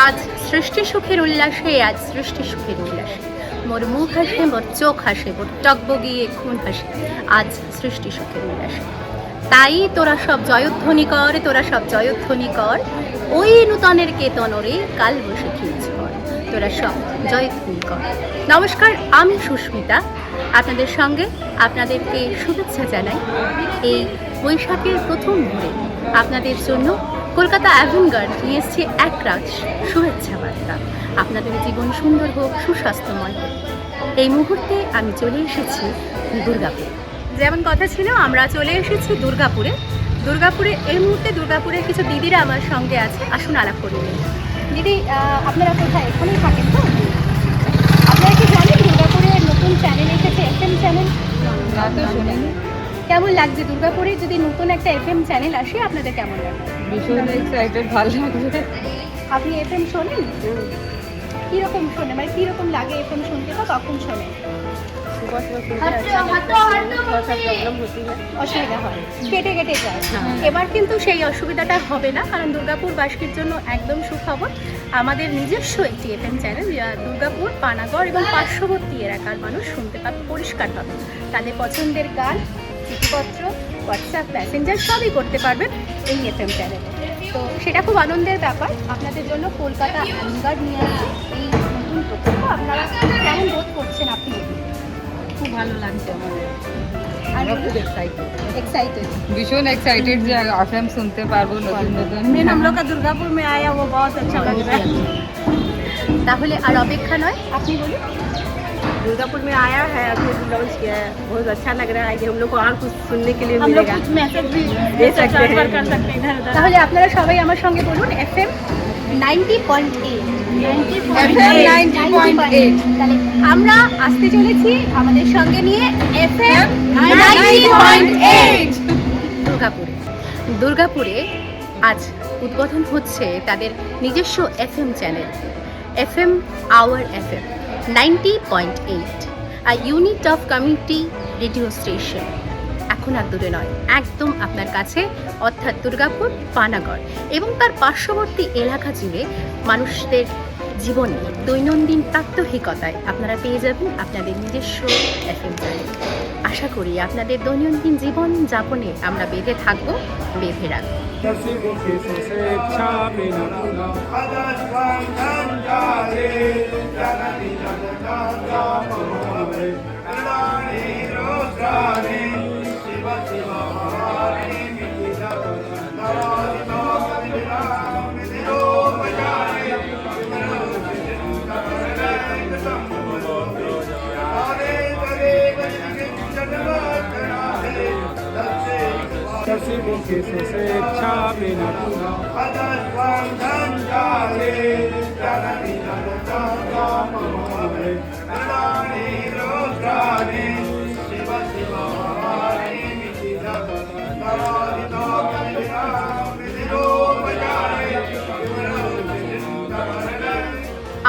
আজ সৃষ্টি সুখের উল্লাসে, আজ সৃষ্টি সুখের উল্লাসে মোর মুখ হাসে, মোর চোখ হাসে, মোর টকবগিয়ে খুন হাসে, আজ সৃষ্টি সুখের উল্লাসে। তাই তোরা সব জয়ধ্বনি কর, তোরা সব জয়ধ্বনি কর, ওই নূতনের কেতনরে কাল বসে খেয়েছি কর, তোরা সব জয়ধ্বনি কর। নমস্কার, আমি সুস্মিতা আপনাদের সঙ্গে আপনাদেরকে শুভেচ্ছা জানাই। এই বৈশাখের প্রথম ভোরে আপনাদের জন্য কলকাতা অ্যাভেনগার্ড নিয়ে এসছে এক রাত শুভেচ্ছা বার্তা। আপনাদের জীবন সুন্দর হোক, সুস্বাস্থ্যময় হোক। এই মুহূর্তে আমি চলে এসেছি দুর্গাপুরে। যেমন কথা ছিল, আমরা চলে এসেছি দুর্গাপুরে। এই মুহূর্তে দুর্গাপুরের কিছু দিদিরা আমার সঙ্গে আছে, আসুন আলাপ করি। দিদি, আপনারা কোথায়? এখানেই থাকেন তো? আপনারা কি জানেন দুর্গাপুরে নতুন চ্যানেল এসেছে, FM চ্যানেল? কেমন লাগছে দুর্গাপুরে যদি নতুন একটা FM চ্যানেল আসে, আপনাদের কেমন লাগবে? ভীষণ এক্সাইটেড, ভালো লাগছে। আপনি FM শোনেন? কীরকম শোনেন, মানে কীরকম লাগে FM শুনতে, বা কখন শোনেন? অসুবিধা হয়, কেটে কেটে যায়। এবার কিন্তু সেই অসুবিধাটা হবে না, কারণ দুর্গাপুরবাসীর জন্য একদম সুখবর। আমাদের নিজস্ব একটি FM চ্যানেল দুর্গাপুর, পানাগড় এবং পার্শ্ববর্তী এলাকার মানুষ শুনতে পাবে পরিষ্কারভাবে। তাদের পছন্দের গান, চিঠিপত্র, হোয়াটসঅ্যাপ মেসেঞ্জার সবই করতে পারবেন এই FM চ্যানেলে। তো সেটা খুব আনন্দের ব্যাপার। আপনাদের জন্য কলকাতা অ্যাভেনগার্ড নিয়ে আসছে এই নতুন প্রকল্প। আপনারা কেমন বোধ করছেন? আপনি খুব ভালো লাগছে আমাদের, আমরা খুব एक्साइटेड भीषण एक्साइटेड যে FM শুনতে পারবো নতুন নতুন। हम लोग का दुर्गापुर में आया वो बहुत अच्छा लग रहा है। তাহলে আর অপেক্ষা নয়, আপনি বলুন। दुर्गापुर में आया है, अभी लॉन्च किया है, बहुत अच्छा लग रहा है कि हम लोग को और कुछ सुनने के लिए हम लोग मिलेगा। कुछ मैसेज भी दे सकते हैं। ट्रांसफर कर सकते हैं इधर उधर। তাহলে আপনারা সবাই আমার সঙ্গে বলুন FM 90.8। FM 90.8। তাহলে আমরা আসতে চলেছি আমাদের সঙ্গে নিয়ে FM 90.8 দুর্গাপুরে আজ উদ্বোধন হচ্ছে তাদের নিজস্ব FM channel, FM our FM 90.8, a unit of community radio station. এখন আর দূরে নয়, একদম আপনার কাছে, অর্থাৎ দুর্গাপুর, পানাগড় এবং তার পার্শ্ববর্তী এলাকা জুড়ে মানুষদের জীবনে দৈনন্দিন প্রাত্যহিকতায় আপনারা পেয়ে যাবেন আপনাদের নিজস্ব FM চ্যানেল। আশা করি আপনাদের দৈনন্দিন জীবন যাপনে আমরা বেঁধে থাকবো, বেঁধে রাখবো।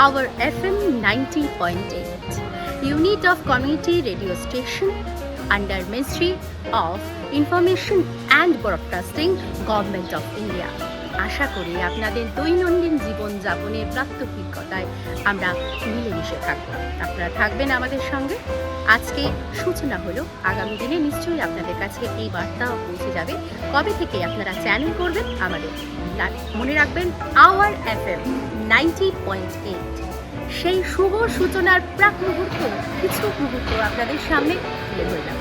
Our FM 90.8, unit of community radio station under Ministry of Information and Broadcasting, Government of India. আশা করি আপনাদের দৈনন্দিন জীবনযাপনের প্রাত্যহিকতায় আমরা মিলেমিশে থাকব, আপনারা থাকবেন আমাদের সঙ্গে। আজকে সূচনা হলো, আগামী দিনে নিশ্চয়ই আপনাদের কাছে এই বার্তা পৌঁছে যাবে কবে থেকে আপনারা চ্যানেল করবেন আমাদের। মনে রাখবেন আওয়ার FM 90.8। সেই শুভ সূচনার প্রাক মুহূর্ত, কিছু মুহূর্ত আপনাদের সামনে তুলে ধরলাম।